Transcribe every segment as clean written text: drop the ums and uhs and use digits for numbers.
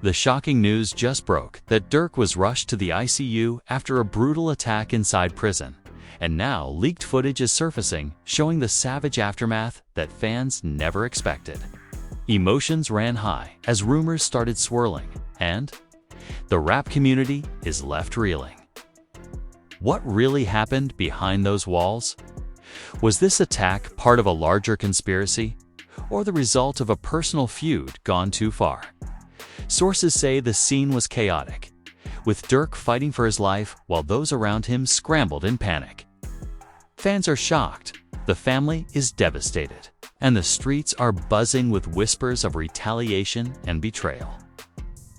The shocking news just broke that Durk was rushed to the ICU after a brutal attack inside prison, and now leaked footage is surfacing showing the savage aftermath that fans never expected. Emotions ran high as rumors started swirling, and the rap community is left reeling. What really happened behind those walls? Was this attack part of a larger conspiracy, or the result of a personal feud gone too far? Sources say the scene was chaotic, with Durk fighting for his life while those around him scrambled in panic. Fans are shocked, the family is devastated, and the streets are buzzing with whispers of retaliation and betrayal.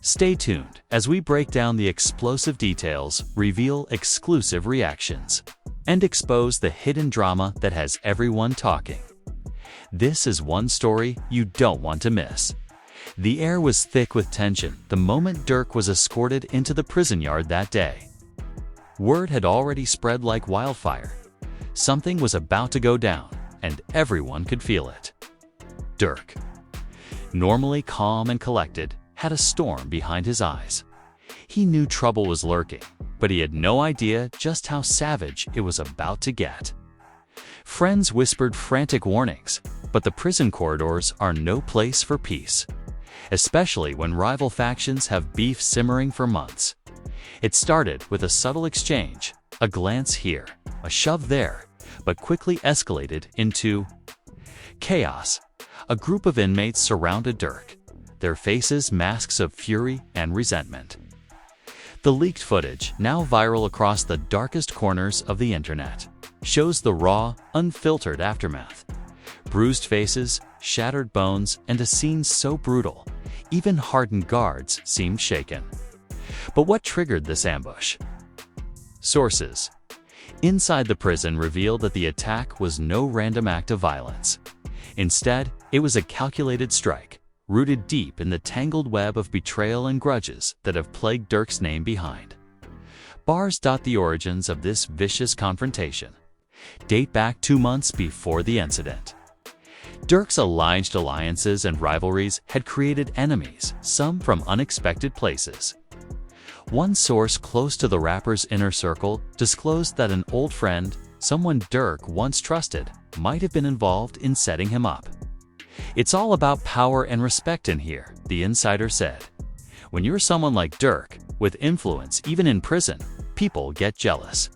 Stay tuned as we break down the explosive details, reveal exclusive reactions, and expose the hidden drama that has everyone talking. This is one story you don't want to miss. The air was thick with tension the moment Durk was escorted into the prison yard that day. Word had already spread like wildfire. Something was about to go down, and everyone could feel it. Durk, normally calm and collected, had a storm behind his eyes. He knew trouble was lurking, but he had no idea just how savage it was about to get. Friends whispered frantic warnings, but the prison corridors are no place for peace, especially when rival factions have beef simmering for months. It started with a subtle exchange, a glance here, a shove there, but quickly escalated into chaos. A group of inmates surrounded Durk, their faces masks of fury and resentment. The leaked footage, now viral across the darkest corners of the internet, shows the raw, unfiltered aftermath. Bruised faces, shattered bones, and a scene so brutal, even hardened guards seemed shaken. But what triggered this ambush? Sources inside the prison revealed that the attack was no random act of violence. Instead, it was a calculated strike, rooted deep in the tangled web of betrayal and grudges that have plagued Durk's name behind. Bars dot the origins of this vicious confrontation date back 2 months before the incident. Durk's alleged alliances and rivalries had created enemies, some from unexpected places. One source close to the rapper's inner circle disclosed that an old friend, someone Durk once trusted, might have been involved in setting him up. "It's all about power and respect in here," the insider said. "When you're someone like Durk, with influence even in prison, people get jealous.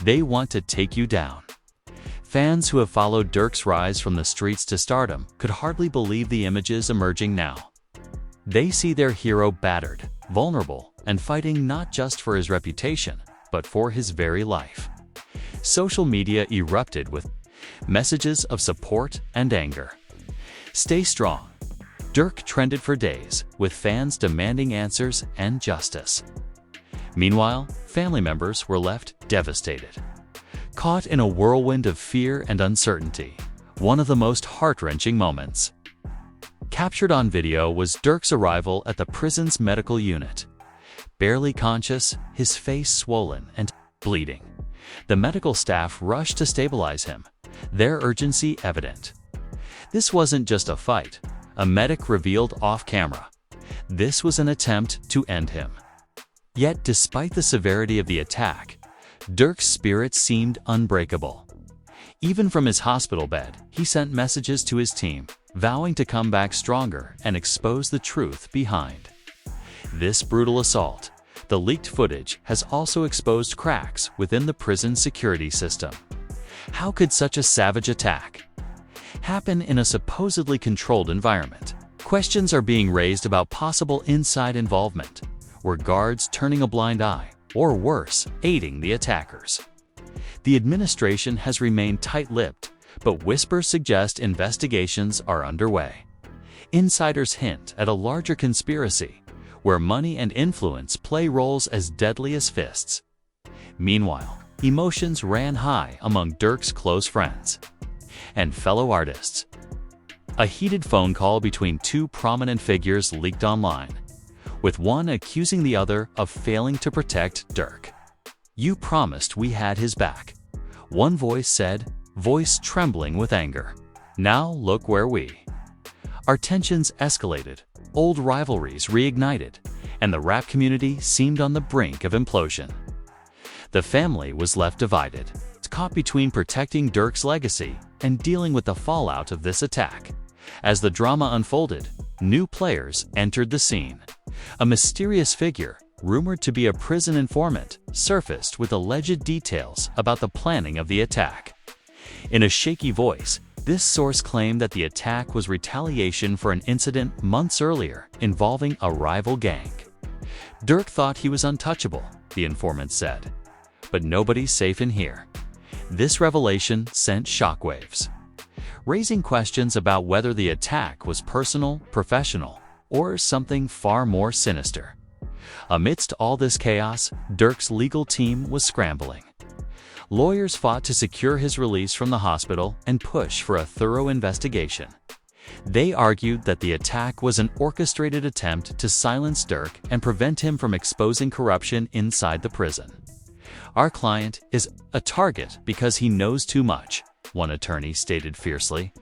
They want to take you down." Fans who have followed Durk's rise from the streets to stardom could hardly believe the images emerging now. They see their hero battered, vulnerable, and fighting not just for his reputation, but for his very life. Social media erupted with messages of support and anger. "Stay strong." Durk trended for days, with fans demanding answers and justice. Meanwhile, family members were left devastated. Caught in a whirlwind of fear and uncertainty, one of the most heart-wrenching moments. Captured on video was Durk's arrival at the prison's medical unit. Barely conscious, his face swollen and bleeding. The medical staff rushed to stabilize him, their urgency evident. This wasn't just a fight, a medic revealed off-camera. This was an attempt to end him. Yet, despite the severity of the attack, Durk's spirit seemed unbreakable. Even from his hospital bed, he sent messages to his team, vowing to come back stronger and expose the truth behind this brutal assault. The leaked footage has also exposed cracks within the prison security system. How could such a savage attack happen in a supposedly controlled environment? Questions are being raised about possible inside involvement. Were guards turning a blind eye, or worse, aiding the attackers? The administration has remained tight-lipped, but whispers suggest investigations are underway. Insiders hint at a larger conspiracy, where money and influence play roles as deadly as fists. Meanwhile, emotions ran high among Durk's close friends and fellow artists. A heated phone call between two prominent figures leaked online, with one accusing the other of failing to protect Durk. "You promised we had his back," one voice said, voice trembling with anger. "Now look where we are." Tensions escalated, old rivalries reignited, and the rap community seemed on the brink of implosion. The family was left divided, caught between protecting Durk's legacy and dealing with the fallout of this attack. As the drama unfolded, new players entered the scene. A mysterious figure, rumored to be a prison informant, surfaced with alleged details about the planning of the attack. In a shaky voice, this source claimed that the attack was retaliation for an incident months earlier involving a rival gang. Durk thought he was untouchable, the informant said. But nobody's safe in here. This revelation sent shockwaves, raising questions about whether the attack was personal, professional, or something far more sinister. Amidst all this chaos, Durk's legal team was scrambling. Lawyers fought to secure his release from the hospital and push for a thorough investigation. They argued that the attack was an orchestrated attempt to silence Durk and prevent him from exposing corruption inside the prison. "Our client is a target because he knows too much," one attorney stated fiercely.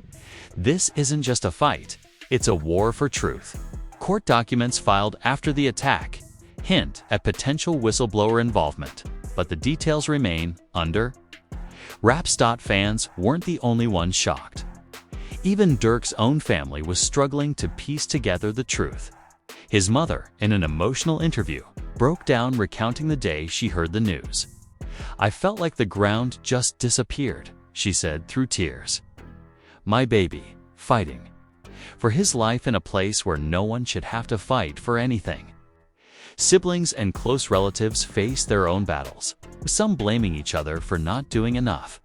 "This isn't just a fight, it's a war for truth." Court documents filed after the attack hint at potential whistleblower involvement, but the details remain under. Raps. Fans weren't the only ones shocked. Even Durk's own family was struggling to piece together the truth. His mother, in an emotional interview, broke down recounting the day she heard the news. "I felt like the ground just disappeared," she said through tears. "My baby, fighting for his life in a place where no one should have to fight for anything." Siblings and close relatives face their own battles, some blaming each other for not doing enough,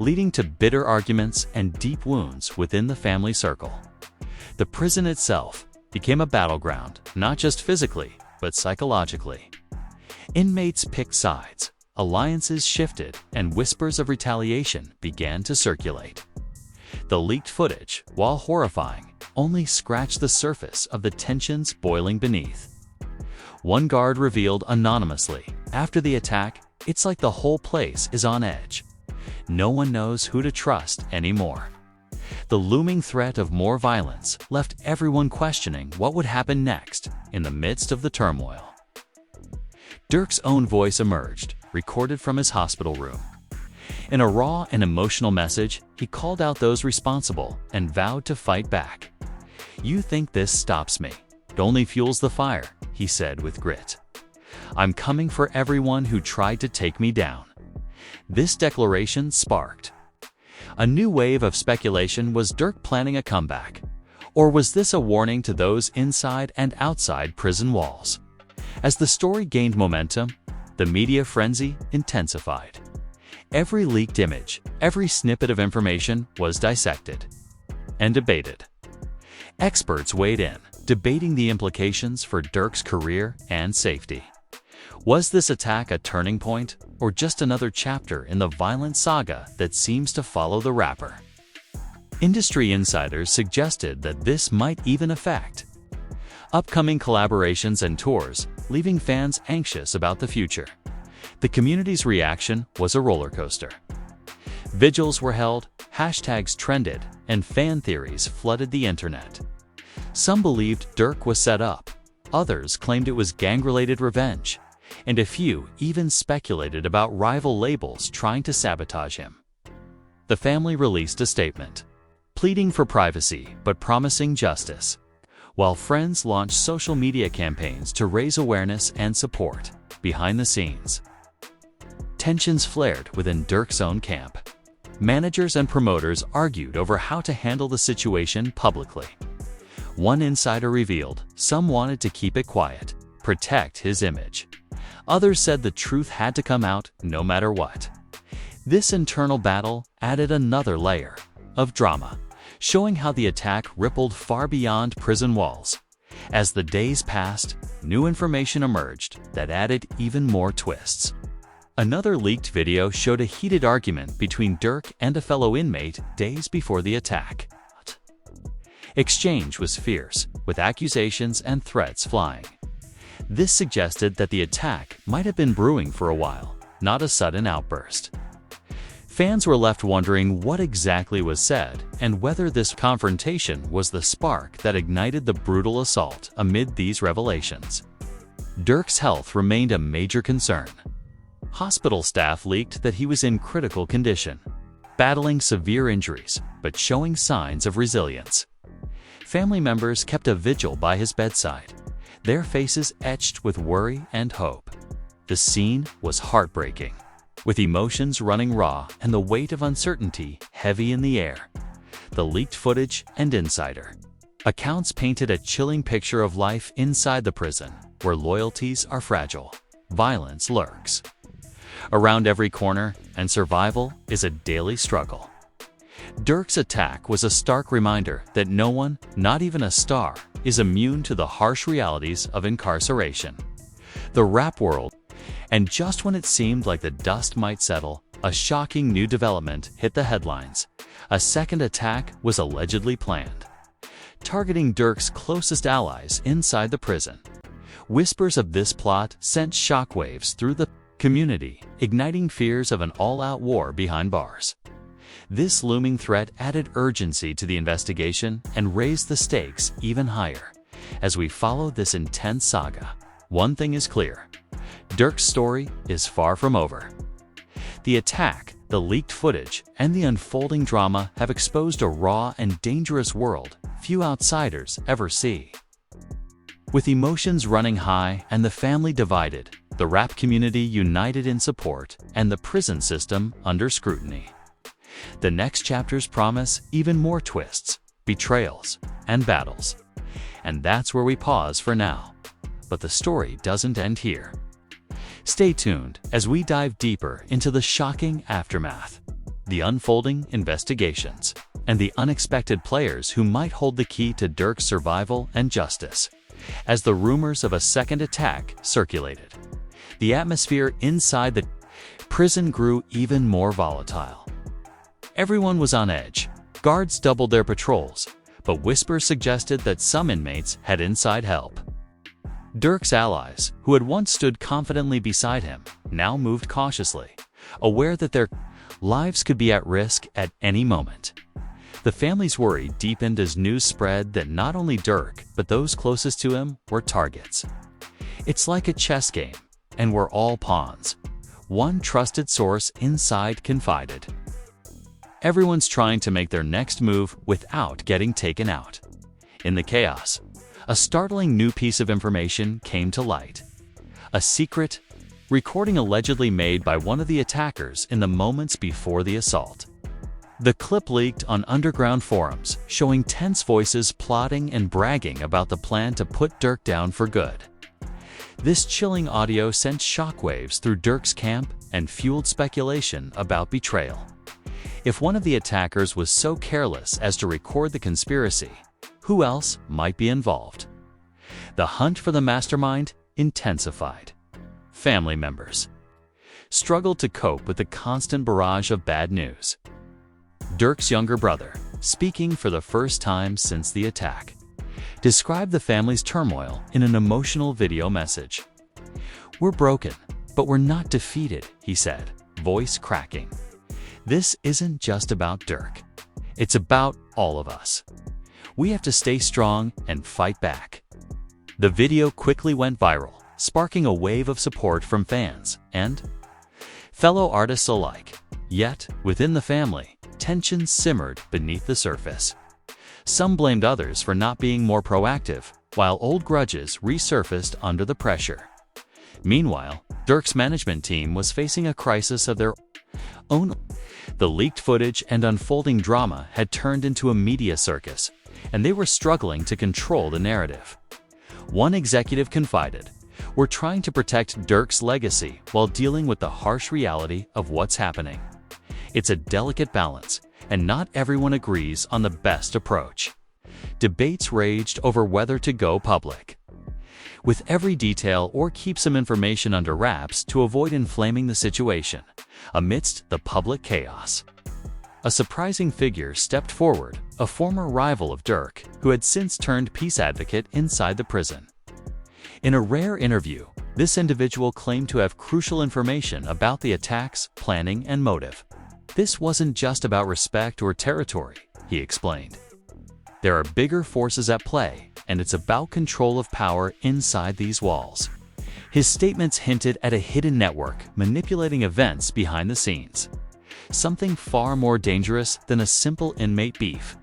leading to bitter arguments and deep wounds within the family circle. The prison itself became a battleground, not just physically, but psychologically. Inmates picked sides, alliances shifted, and whispers of retaliation began to circulate. The leaked footage, while horrifying, only scratched the surface of the tensions boiling beneath. One guard revealed anonymously, after the attack, "It's like the whole place is on edge. No one knows who to trust anymore." The looming threat of more violence left everyone questioning what would happen next in the midst of the turmoil. Durk's own voice emerged, recorded from his hospital room. In a raw and emotional message, he called out those responsible and vowed to fight back. "You think this stops me? It only fuels the fire," he said with grit. "I'm coming for everyone who tried to take me down." This declaration sparked a new wave of speculation. Was Durk planning a comeback? Or was this a warning to those inside and outside prison walls? As the story gained momentum, the media frenzy intensified. Every leaked image, every snippet of information was dissected and debated. Experts weighed in, debating the implications for Durk's career and safety. Was this attack a turning point, or just another chapter in the violent saga that seems to follow the rapper? Industry insiders suggested that this might even affect upcoming collaborations and tours, leaving fans anxious about the future. The community's reaction was a roller coaster. Vigils were held, hashtags trended, and fan theories flooded the internet. Some believed Durk was set up, others claimed it was gang-related revenge, and a few even speculated about rival labels trying to sabotage him. The family released a statement, pleading for privacy but promising justice, while friends launched social media campaigns to raise awareness and support. Behind the scenes, tensions flared within Durk's own camp. Managers and promoters argued over how to handle the situation publicly. One insider revealed some wanted to keep it quiet, protect his image. Others said the truth had to come out no matter what. This internal battle added another layer of drama, showing how the attack rippled far beyond prison walls. As the days passed, new information emerged that added even more twists. Another leaked video showed a heated argument between Durk and a fellow inmate days before the attack. Exchange was fierce, with accusations and threats flying. This suggested that the attack might have been brewing for a while, not a sudden outburst. Fans were left wondering what exactly was said and whether this confrontation was the spark that ignited the brutal assault. Amid these revelations, Durk's health remained a major concern. Hospital staff leaked that he was in critical condition, battling severe injuries but showing signs of resilience. Family members kept a vigil by his bedside, their faces etched with worry and hope. The scene was heartbreaking, with emotions running raw and the weight of uncertainty heavy in the air. The leaked footage and insider accounts painted a chilling picture of life inside the prison, where loyalties are fragile, violence lurks around every corner, and survival is a daily struggle. Durk's attack was a stark reminder that no one, not even a star, is immune to the harsh realities of incarceration. The rap world. And just when it seemed like the dust might settle, a shocking new development hit the headlines. A second attack was allegedly planned, targeting Durk's closest allies inside the prison. Whispers of this plot sent shockwaves through the community, igniting fears of an all-out war behind bars. This looming threat added urgency to the investigation and raised the stakes even higher. As we follow this intense saga, one thing is clear: Durk's story is far from over. The attack, the leaked footage, and the unfolding drama have exposed a raw and dangerous world few outsiders ever see. With emotions running high and the family divided, the rap community united in support, and the prison system under scrutiny, the next chapters promise even more twists, betrayals, and battles. And that's where we pause for now. But the story doesn't end here. Stay tuned as we dive deeper into the shocking aftermath, the unfolding investigations, and the unexpected players who might hold the key to Durk's survival and justice. As the rumors of a second attack circulated, the atmosphere inside the prison grew even more volatile. Everyone was on edge. Guards doubled their patrols, but whispers suggested that some inmates had inside help. Durk's allies, who had once stood confidently beside him, now moved cautiously, aware that their lives could be at risk at any moment. The family's worry deepened as news spread that not only Durk, but those closest to him were targets. It's like a chess game, and we're all pawns, one trusted source inside confided. Everyone's trying to make their next move without getting taken out. In the chaos, a startling new piece of information came to light. A secret recording allegedly made by one of the attackers in the moments before the assault. The clip leaked on underground forums, showing tense voices plotting and bragging about the plan to put Durk down for good. This chilling audio sent shockwaves through Durk's camp and fueled speculation about betrayal. If one of the attackers was so careless as to record the conspiracy, who else might be involved? The hunt for the mastermind intensified. Family members struggled to cope with the constant barrage of bad news. Durk's younger brother, speaking for the first time since the attack, described the family's turmoil in an emotional video message. "We're broken, but we're not defeated," he said, voice cracking. "This isn't just about Durk. It's about all of us. We have to stay strong and fight back." The video quickly went viral, sparking a wave of support from fans and fellow artists alike. Yet, within the family, tensions simmered beneath the surface. Some blamed others for not being more proactive, while old grudges resurfaced under the pressure. Meanwhile, Durk's management team was facing a crisis of their own. The leaked footage and unfolding drama had turned into a media circus, and they were struggling to control the narrative. One executive confided, "We're trying to protect Durk's legacy while dealing with the harsh reality of what's happening. It's a delicate balance, and not everyone agrees on the best approach." Debates raged over whether to go public with every detail or keep some information under wraps to avoid inflaming the situation. Amidst the public chaos, a surprising figure stepped forward, a former rival of Durk, who had since turned peace advocate inside the prison. In a rare interview, this individual claimed to have crucial information about the attacks, planning, and motive. This wasn't just about respect or territory, he explained. There are bigger forces at play, and it's about control of power inside these walls. His statements hinted at a hidden network manipulating events behind the scenes, something far more dangerous than a simple inmate beef.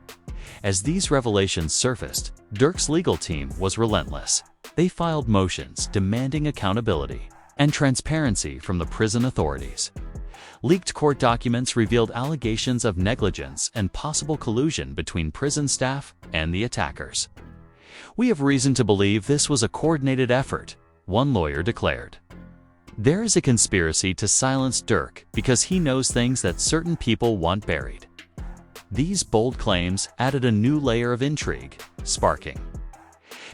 As these revelations surfaced, Durk's legal team was relentless. They filed motions demanding accountability and transparency from the prison authorities. Leaked court documents revealed allegations of negligence and possible collusion between prison staff and the attackers. "We have reason to believe this was a coordinated effort," one lawyer declared. "There is a conspiracy to silence Durk because he knows things that certain people want buried." These bold claims added a new layer of intrigue, sparking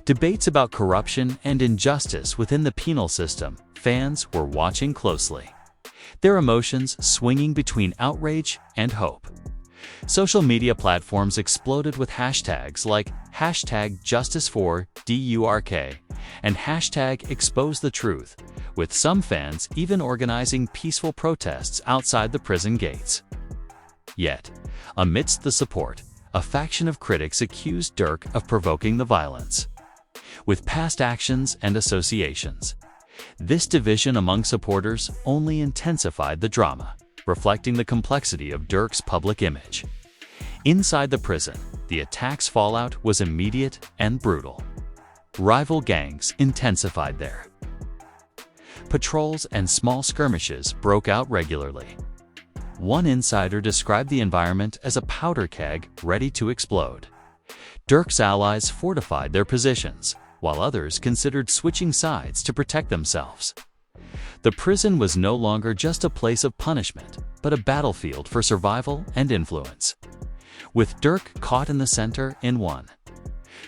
debates about corruption and injustice within the penal system. Fans were watching closely, their emotions swinging between outrage and hope. Social media platforms exploded with hashtags like #JusticeForDurk and #ExposeTheTruth, with some fans even organizing peaceful protests outside the prison gates. Yet, amidst the support, a faction of critics accused Durk of provoking the violence, with past actions and associations. This division among supporters only intensified the drama, reflecting the complexity of Durk's public image. Inside the prison, the attack's fallout was immediate and brutal. Rival gangs intensified there. Patrols and small skirmishes broke out regularly. One insider described the environment as a powder keg ready to explode. Durk's allies fortified their positions, while others considered switching sides to protect themselves. The prison was no longer just a place of punishment, but a battlefield for survival and influence. With Durk caught in the center in one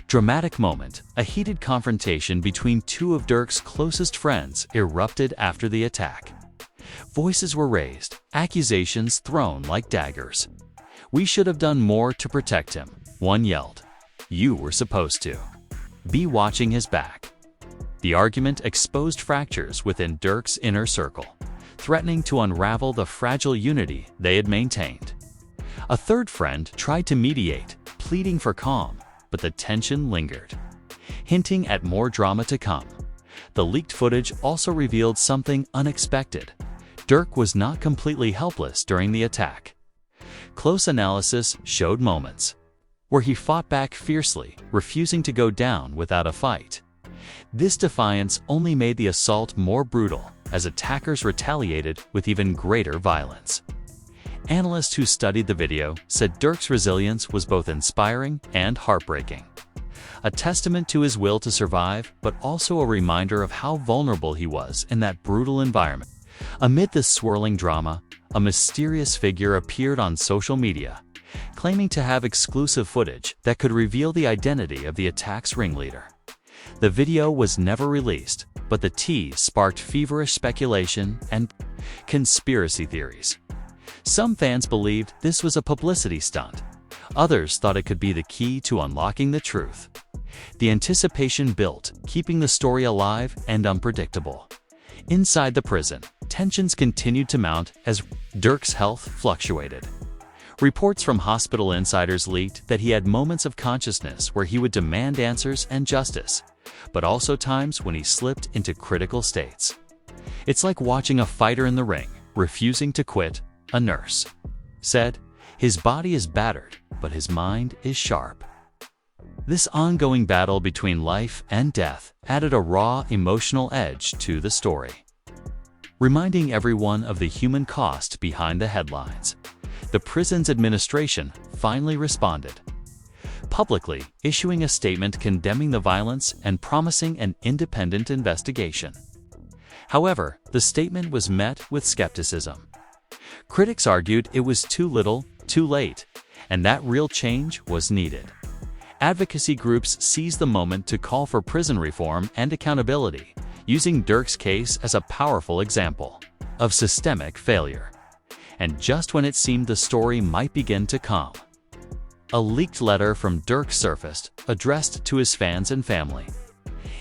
dramatic moment, a heated confrontation between two of Durk's closest friends erupted after the attack. Voices were raised, accusations thrown like daggers. "We should have done more to protect him," one yelled. "You were supposed to be watching his back." The argument exposed fractures within Durk's inner circle, threatening to unravel the fragile unity they had maintained. A third friend tried to mediate, pleading for calm, but the tension lingered, hinting at more drama to come. The leaked footage also revealed something unexpected. Durk was not completely helpless during the attack. Close analysis showed moments where he fought back fiercely, refusing to go down without a fight. This defiance only made the assault more brutal, as attackers retaliated with even greater violence. Analysts who studied the video said Durk's resilience was both inspiring and heartbreaking, a testament to his will to survive, but also a reminder of how vulnerable he was in that brutal environment. Amid this swirling drama, a mysterious figure appeared on social media, claiming to have exclusive footage that could reveal the identity of the attack's ringleader. The video was never released, but the tease sparked feverish speculation and conspiracy theories. Some fans believed this was a publicity stunt. Others thought it could be the key to unlocking the truth. The anticipation built, keeping the story alive and unpredictable. Inside the prison, tensions continued to mount as Durk's health fluctuated. Reports from hospital insiders leaked that he had moments of consciousness where he would demand answers and justice, but also times when he slipped into critical states. "It's like watching a fighter in the ring, refusing to quit," a nurse said. "His body is battered, but his mind is sharp." This ongoing battle between life and death added a raw, emotional edge to the story, reminding everyone of the human cost behind the headlines. The prison's administration finally responded, publicly issuing a statement condemning the violence and promising an independent investigation. However, the statement was met with skepticism. Critics argued it was too little, too late, and that real change was needed. Advocacy groups seized the moment to call for prison reform and accountability, using Durk's case as a powerful example of systemic failure. And just when it seemed the story might begin to calm, a leaked letter from Durk surfaced, addressed to his fans and family.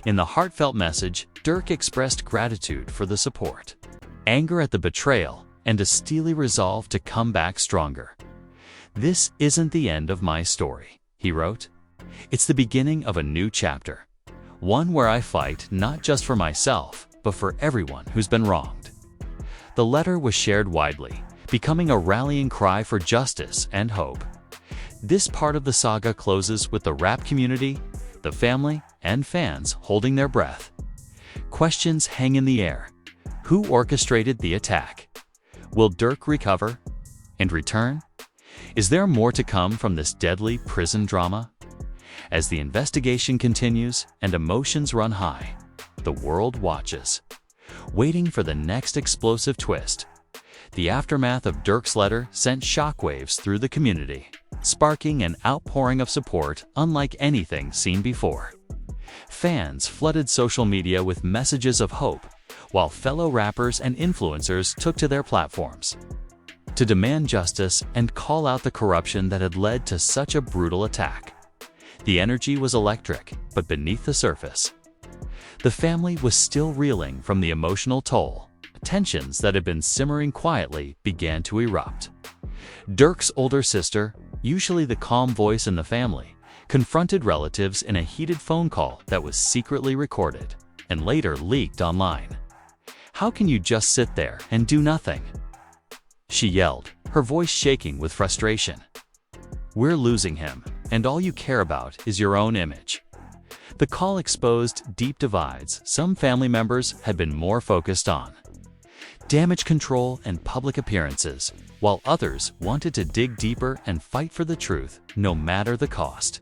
In the heartfelt message, Durk expressed gratitude for the support, anger at the betrayal, and a steely resolve to come back stronger. "This isn't the end of my story," he wrote. "It's the beginning of a new chapter, one where I fight not just for myself, but for everyone who's been wronged." The letter was shared widely, becoming a rallying cry for justice and hope. This part of the saga closes with the rap community, the family, and fans holding their breath. Questions hang in the air. Who orchestrated the attack? Will Durk recover and return? Is there more to come from this deadly prison drama? As the investigation continues and emotions run high, the world watches, waiting for the next explosive twist. The aftermath of Durk's letter sent shockwaves through the community, sparking an outpouring of support unlike anything seen before. Fans flooded social media with messages of hope, while fellow rappers and influencers took to their platforms to demand justice and call out the corruption that had led to such a brutal attack. The energy was electric, but beneath the surface, the family was still reeling from the emotional toll. Tensions that had been simmering quietly began to erupt. Durk's older sister, usually the calm voice in the family, confronted relatives in a heated phone call that was secretly recorded and later leaked online. "How can you just sit there and do nothing?" she yelled, her voice shaking with frustration. "We're losing him, and all you care about is your own image." The call exposed deep divides some family members had been more focused on: damage control and public appearances, while others wanted to dig deeper and fight for the truth, no matter the cost.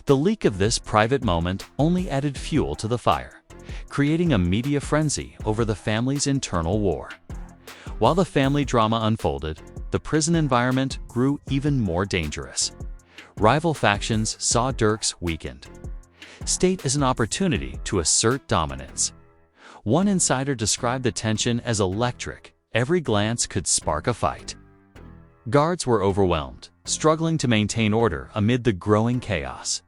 The leak of this private moment only added fuel to the fire, creating a media frenzy over the family's internal war. While the family drama unfolded, the prison environment grew even more dangerous. Rival factions saw Durk's weakened state as an opportunity to assert dominance. One insider described the tension as electric. Every glance could spark a fight. Guards were overwhelmed, struggling to maintain order amid the growing chaos.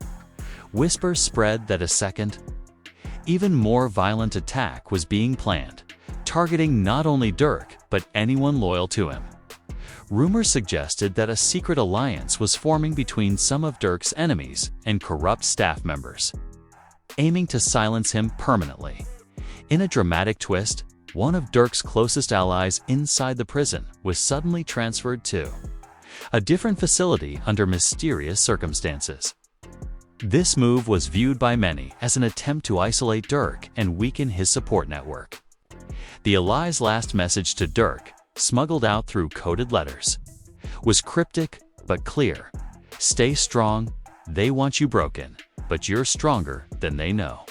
Whispers spread that a second, even more violent attack was being planned, targeting not only Durk, but anyone loyal to him. Rumors suggested that a secret alliance was forming between some of Durk's enemies and corrupt staff members, aiming to silence him permanently. In a dramatic twist, one of Durk's closest allies inside the prison was suddenly transferred to a different facility under mysterious circumstances. This move was viewed by many as an attempt to isolate Durk and weaken his support network. The ally's last message to Durk, smuggled out through coded letters, was cryptic but clear: "Stay strong, they want you broken, but you're stronger than they know."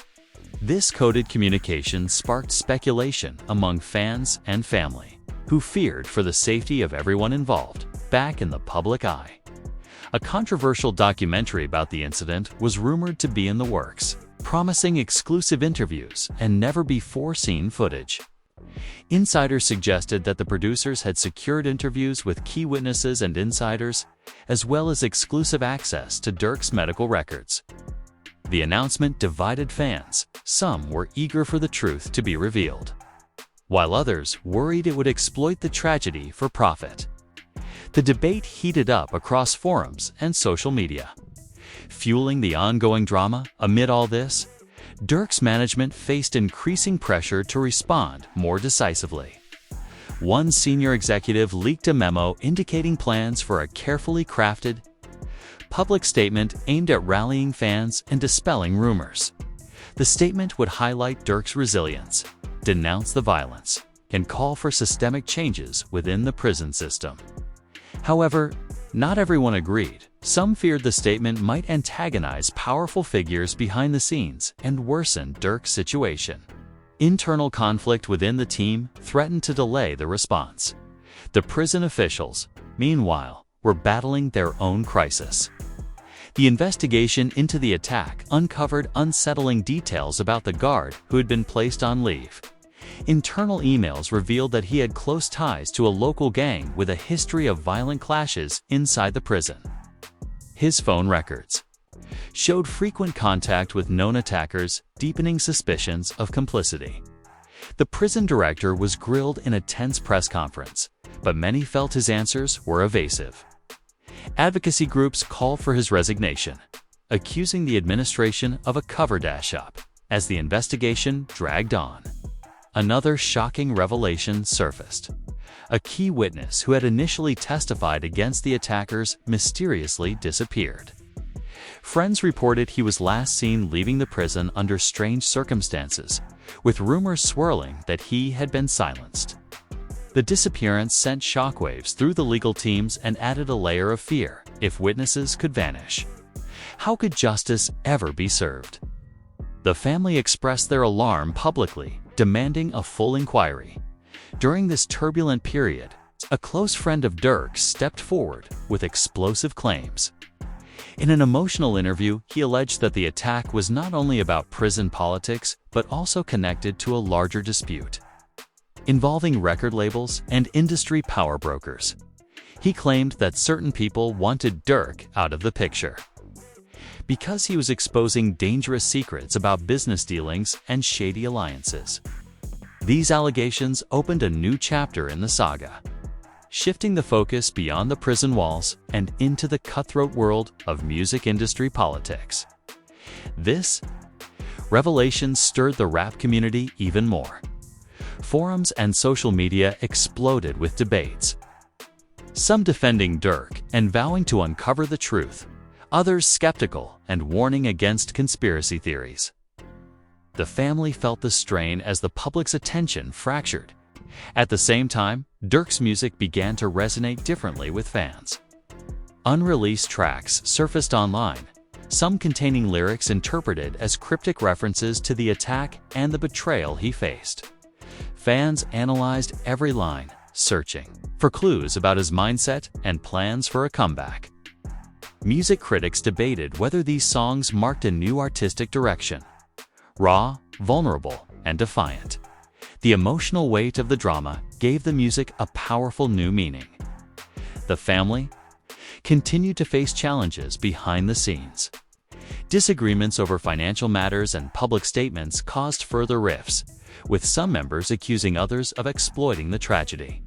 This coded communication sparked speculation among fans and family, who feared for the safety of everyone involved back in the public eye. A controversial documentary about the incident was rumored to be in the works, promising exclusive interviews and never-before-seen footage. Insiders suggested that the producers had secured interviews with key witnesses and insiders, as well as exclusive access to Durk's medical records. The announcement divided fans. Some were eager for the truth to be revealed, while others worried it would exploit the tragedy for profit. The debate heated up across forums and social media. Fueling the ongoing drama, amid all this, Durk's management faced increasing pressure to respond more decisively. One senior executive leaked a memo indicating plans for a carefully crafted public statement aimed at rallying fans and dispelling rumors. The statement would highlight Durk's resilience, denounce the violence, and call for systemic changes within the prison system. However, not everyone agreed. Some feared the statement might antagonize powerful figures behind the scenes and worsen Durk's situation. Internal conflict within the team threatened to delay the response. The prison officials, meanwhile, were battling their own crisis. The investigation into the attack uncovered unsettling details about the guard who had been placed on leave. Internal emails revealed that he had close ties to a local gang with a history of violent clashes inside the prison. His phone records showed frequent contact with known attackers, deepening suspicions of complicity. The prison director was grilled in a tense press conference, but many felt his answers were evasive. Advocacy groups called for his resignation, accusing the administration of a cover dash-up as the investigation dragged on. Another shocking revelation surfaced. A key witness who had initially testified against the attackers mysteriously disappeared. Friends reported he was last seen leaving the prison under strange circumstances, with rumors swirling that he had been silenced. The disappearance sent shockwaves through the legal teams and added a layer of fear if witnesses could vanish. How could justice ever be served? The family expressed their alarm publicly, demanding a full inquiry. During this turbulent period, a close friend of Durk stepped forward with explosive claims. In an emotional interview, he alleged that the attack was not only about prison politics, but also connected to a larger dispute involving record labels and industry power brokers. He claimed that certain people wanted Durk out of the picture because he was exposing dangerous secrets about business dealings and shady alliances. These allegations opened a new chapter in the saga, shifting the focus beyond the prison walls and into the cutthroat world of music industry politics. This revelation stirred the rap community even more. Forums and social media exploded with debates, some defending Durk and vowing to uncover the truth, others skeptical and warning against conspiracy theories. The family felt the strain as the public's attention fractured. At the same time, Durk's music began to resonate differently with fans. Unreleased tracks surfaced online, some containing lyrics interpreted as cryptic references to the attack and the betrayal he faced. Fans analyzed every line, searching for clues about his mindset and plans for a comeback. Music critics debated whether these songs marked a new artistic direction. Raw, vulnerable, and defiant, the emotional weight of the drama gave the music a powerful new meaning. The family continued to face challenges behind the scenes. Disagreements over financial matters and public statements caused further rifts, with some members accusing others of exploiting the tragedy.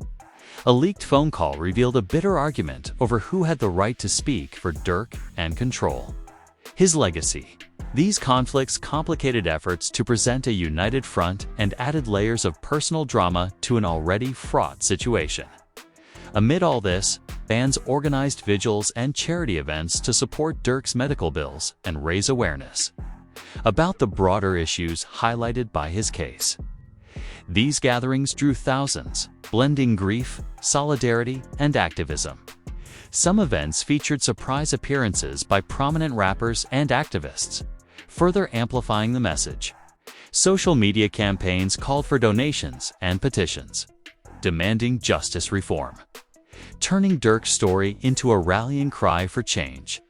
A leaked phone call revealed a bitter argument over who had the right to speak for Durk and control his legacy. These conflicts complicated efforts to present a united front and added layers of personal drama to an already fraught situation. Amid all this, fans organized vigils and charity events to support Durk's medical bills and raise awareness about the broader issues highlighted by his case. These gatherings drew thousands, blending grief, solidarity, and activism. Some events featured surprise appearances by prominent rappers and activists, further amplifying the message. Social media campaigns called for donations and petitions, demanding justice reform, turning Durk's story into a rallying cry for change.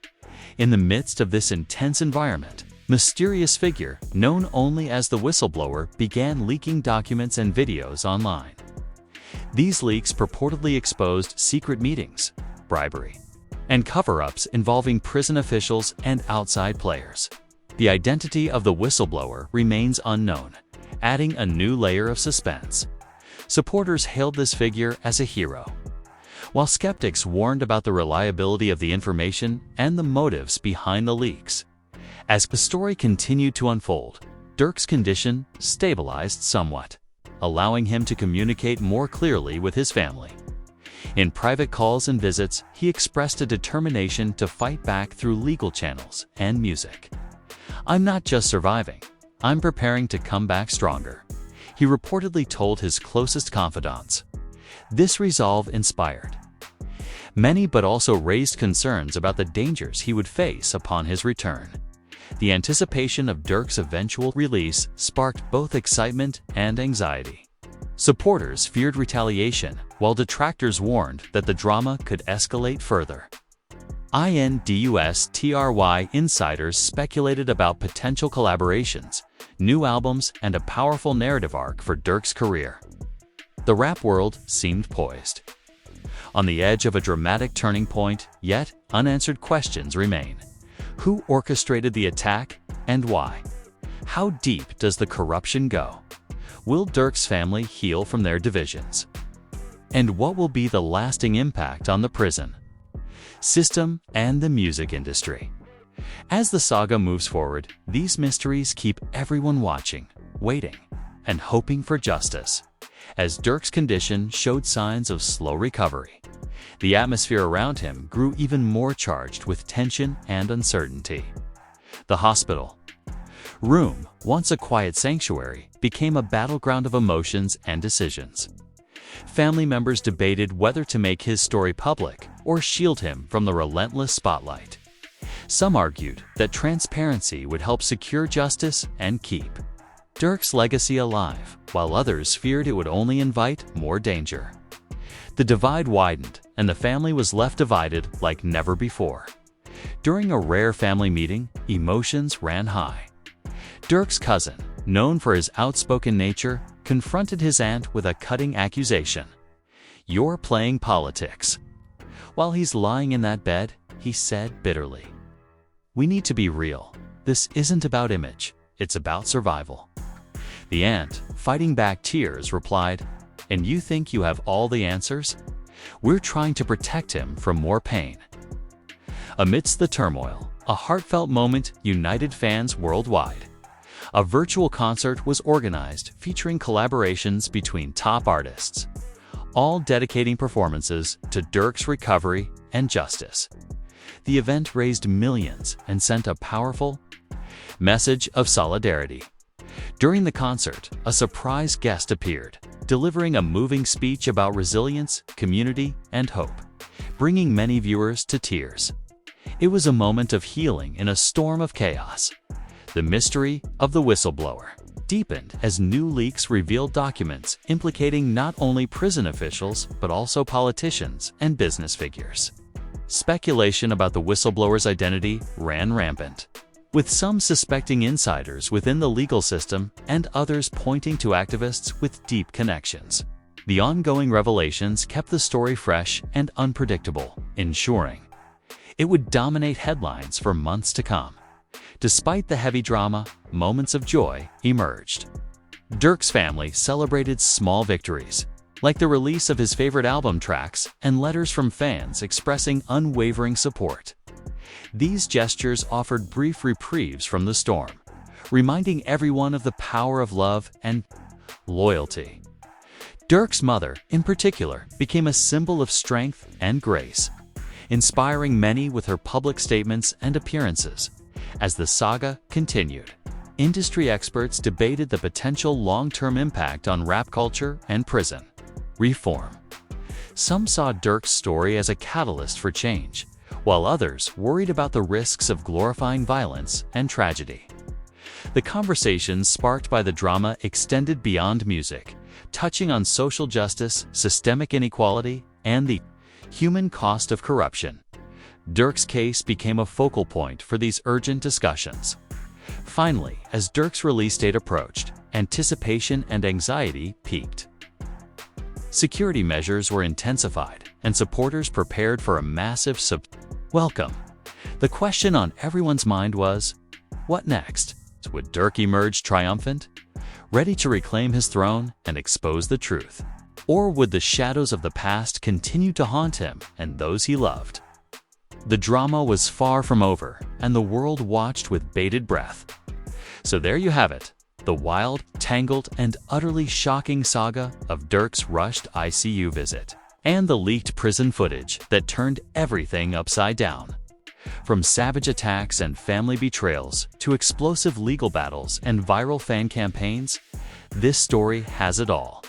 In the midst of this intense environment, mysterious figure, known only as the whistleblower, began leaking documents and videos online. These leaks purportedly exposed secret meetings, bribery, and cover-ups involving prison officials and outside players. The identity of the whistleblower remains unknown, adding a new layer of suspense. Supporters hailed this figure as a hero, while skeptics warned about the reliability of the information and the motives behind the leaks. As the story continued to unfold, Durk's condition stabilized somewhat, allowing him to communicate more clearly with his family. In private calls and visits, he expressed a determination to fight back through legal channels and music. "I'm not just surviving, I'm preparing to come back stronger," he reportedly told his closest confidants. This resolve inspired many but also raised concerns about the dangers he would face upon his return. The anticipation of Durk's eventual release sparked both excitement and anxiety. Supporters feared retaliation, while detractors warned that the drama could escalate further. Industry insiders speculated about potential collaborations, new albums, and a powerful narrative arc for Durk's career. The rap world seemed poised on the edge of a dramatic turning point, yet unanswered questions remain. Who orchestrated the attack and why? How deep does the corruption go? Will Durk's family heal from their divisions? And what will be the lasting impact on the prison system and the music industry? As the saga moves forward, these mysteries keep everyone watching, waiting, and hoping for justice. As Durk's condition showed signs of slow recovery, the atmosphere around him grew even more charged with tension and uncertainty. The hospital room, once a quiet sanctuary, became a battleground of emotions and decisions. Family members debated whether to make his story public or shield him from the relentless spotlight. Some argued that transparency would help secure justice and keep Durk's legacy alive, while others feared it would only invite more danger. The divide widened, and the family was left divided like never before. During a rare family meeting, emotions ran high. Durk's cousin, known for his outspoken nature, confronted his aunt with a cutting accusation. "You're playing politics." While he's lying in that bed, he said bitterly, "We need to be real. This isn't about image, it's about survival." The aunt, fighting back tears, replied, "And you think you have all the answers? We're trying to protect him from more pain." Amidst the turmoil, a heartfelt moment united fans worldwide. A virtual concert was organized featuring collaborations between top artists, all dedicating performances to Durk's recovery and justice. The event raised millions and sent a powerful message of solidarity. During the concert, a surprise guest appeared, delivering a moving speech about resilience, community, and hope, bringing many viewers to tears. It was a moment of healing in a storm of chaos. The mystery of the whistleblower deepened as new leaks revealed documents implicating not only prison officials but also politicians and business figures. Speculation about the whistleblower's identity ran rampant, with some suspecting insiders within the legal system and others pointing to activists with deep connections. The ongoing revelations kept the story fresh and unpredictable, ensuring it would dominate headlines for months to come. Despite the heavy drama, moments of joy emerged. Durk's family celebrated small victories, like the release of his favorite album tracks and letters from fans expressing unwavering support. These gestures offered brief reprieves from the storm, reminding everyone of the power of love and loyalty. Durk's mother, in particular, became a symbol of strength and grace, inspiring many with her public statements and appearances. As the saga continued, industry experts debated the potential long-term impact on rap culture and prison reform. Some saw Durk's story as a catalyst for change, while others worried about the risks of glorifying violence and tragedy. The conversations sparked by the drama extended beyond music, touching on social justice, systemic inequality, and the human cost of corruption. Durk's case became a focal point for these urgent discussions. Finally, as Durk's release date approached, anticipation and anxiety peaked. Security measures were intensified, and supporters prepared for a massive welcome. The question on everyone's mind was, what next? Would Durk emerge triumphant, ready to reclaim his throne and expose the truth? Or would the shadows of the past continue to haunt him and those he loved? The drama was far from over, and the world watched with bated breath. So there you have it, the wild, tangled, and utterly shocking saga of Durk's rushed ICU visit, and the leaked prison footage that turned everything upside down. From savage attacks and family betrayals to explosive legal battles and viral fan campaigns, this story has it all.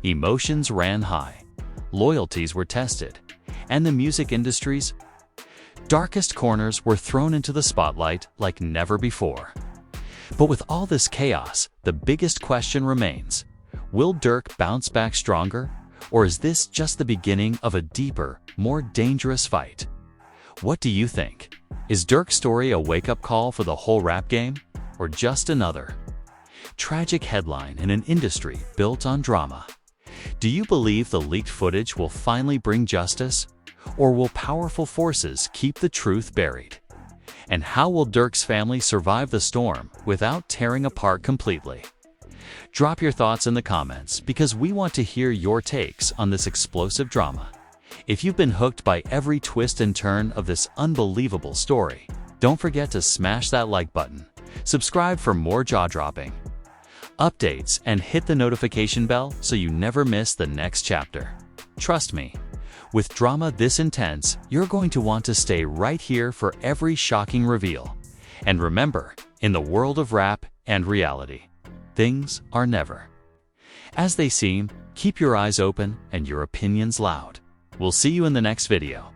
Emotions ran high, loyalties were tested, and the music industry's darkest corners were thrown into the spotlight like never before. But with all this chaos, the biggest question remains: will Durk bounce back stronger, or is this just the beginning of a deeper, more dangerous fight? What do you think? Is Durk's story a wake-up call for the whole rap game, or just another tragic headline in an industry built on drama? Do you believe the leaked footage will finally bring justice, or will powerful forces keep the truth buried? And how will Durk's family survive the storm without tearing apart completely? Drop your thoughts in the comments because we want to hear your takes on this explosive drama. If you've been hooked by every twist and turn of this unbelievable story, don't forget to smash that like button, subscribe for more jaw-dropping updates, and hit the notification bell so you never miss the next chapter. Trust me, with drama this intense, you're going to want to stay right here for every shocking reveal. And remember, in the world of rap and reality, things are never as they seem. Keep your eyes open and your opinions loud. We'll see you in the next video.